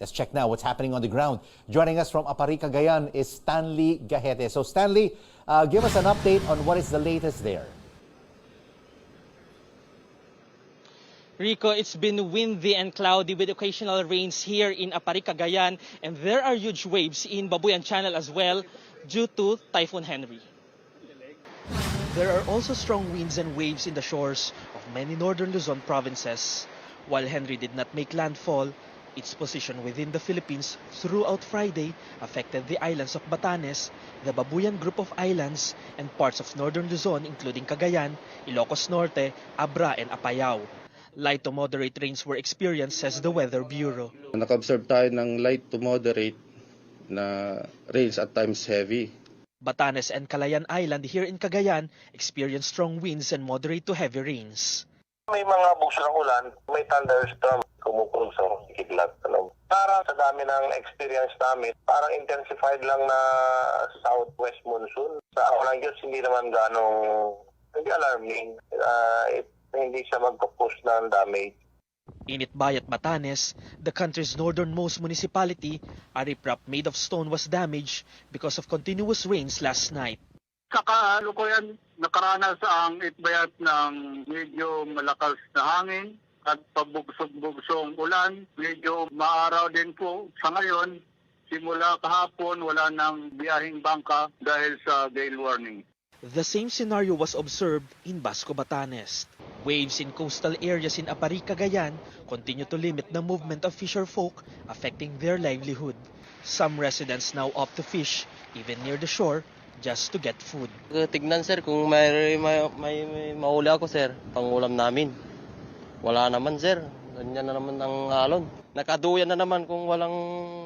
Let's check now what's happening on the ground. Joining us from Apari, Cagayan is Stanley Gahete. So Stanley, give us an update on what is the latest there. Rico, it's been windy and cloudy with occasional rains here in Apari, Cagayan, and there are huge waves in Babuyan Channel as well due to Typhoon Henry. There are also strong winds and waves in the shores of many northern Luzon provinces. While Henry did not make landfall, its position within the Philippines throughout Friday affected the islands of Batanes, the Babuyan group of islands, and parts of northern Luzon including Cagayan, Ilocos Norte, Abra, and Apayao. Light to moderate rains were experienced, says the Weather Bureau. Naka-observe tayo ng light to moderate na rains at times heavy. Batanes and Calayan Island here in Cagayan experienced strong winds and moderate to heavy rains. May mga bugso ng ulan, may thunderstorm, kumukulong kidlat. Para sa dami ng experience namin, parang intensified lang na southwest monsoon. Sa ako lang Diyos, hindi naman hindi alarming. Hindi siya magpo-push ng damage. In Itbayat, Batanes, the country's northernmost municipality, a riprap made of stone was damaged because of continuous rains last night. Sa kalukuyan, nakaranas ang Itbayat ng medyo malakas na hangin at pabugsog-bugsong ulan. Medyo maaraw din po. Sa ngayon, simula kahapon, wala nang biyaheng bangka dahil sa gale warning. The same scenario was observed in Basco, Batanes. Waves in coastal areas in Apari, Cagayan continue to limit the movement of fisher folk, affecting their livelihood. Some residents now opt to fish, even near the shore, just to get food. Tignan sir kung may mahuli ako sir, pangulam namin. Wala naman sir, ganyan na naman ang alon. Nakaduyan na naman kung walang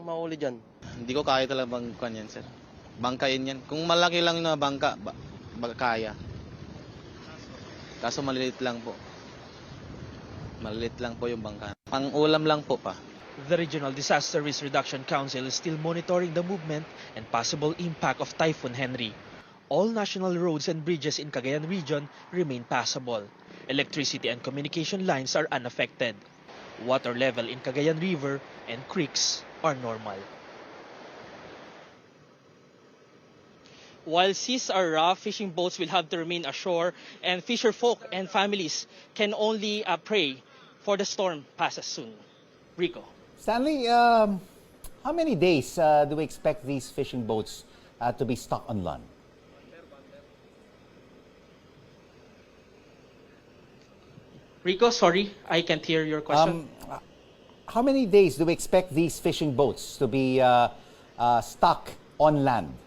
mahuli dyan. Hindi ko kaya talagang bangkan yan sir. Bangkain yan. Kung malaki lang na bangka, kaya. Kaso maliliit lang po. Maliliit lang po yung bangka. Pang-ulam lang po pa. The Regional Disaster Risk Reduction Council is still monitoring the movement and possible impact of Typhoon Henry. All national roads and bridges in Cagayan region remain passable. Electricity and communication lines are unaffected. Water level in Cagayan River and creeks are normal. While seas are rough, fishing boats will have to remain ashore, and fisher folk and families can only pray for the storm passes soon. Rico. Stanley, how many days do we expect these fishing boats to be stuck on land? Rico, sorry, I can't hear your question. How many days do we expect these fishing boats to be stuck on land?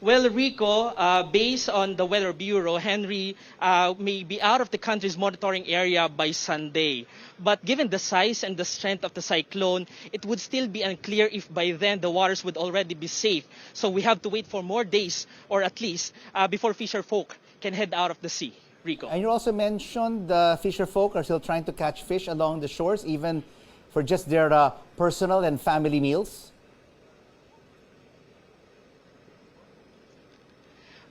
Well, Rico, based on the Weather Bureau, Henry may be out of the country's monitoring area by Sunday. But given the size and the strength of the cyclone, it would still be unclear if by then the waters would already be safe. So we have to wait for more days, or at least before fisher folk can head out of the sea. Rico. And you also mentioned the fisher folk are still trying to catch fish along the shores, even for just their personal and family meals.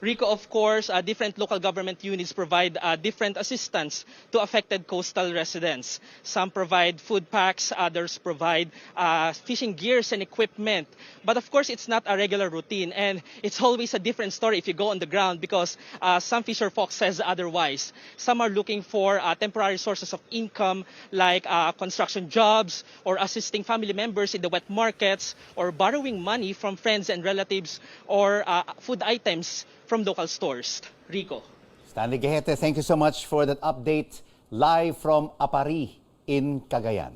Rico, of course, different local government units provide different assistance to affected coastal residents. Some provide food packs, others provide fishing gears and equipment. But of course, it's not a regular routine, and it's always a different story if you go on the ground because some fisher folk says otherwise. Some are looking for temporary sources of income like construction jobs or assisting family members in the wet markets or borrowing money from friends and relatives or food items from local stores. Rico. Stanley Gahete, thank you so much for that update live from Apari in Cagayan.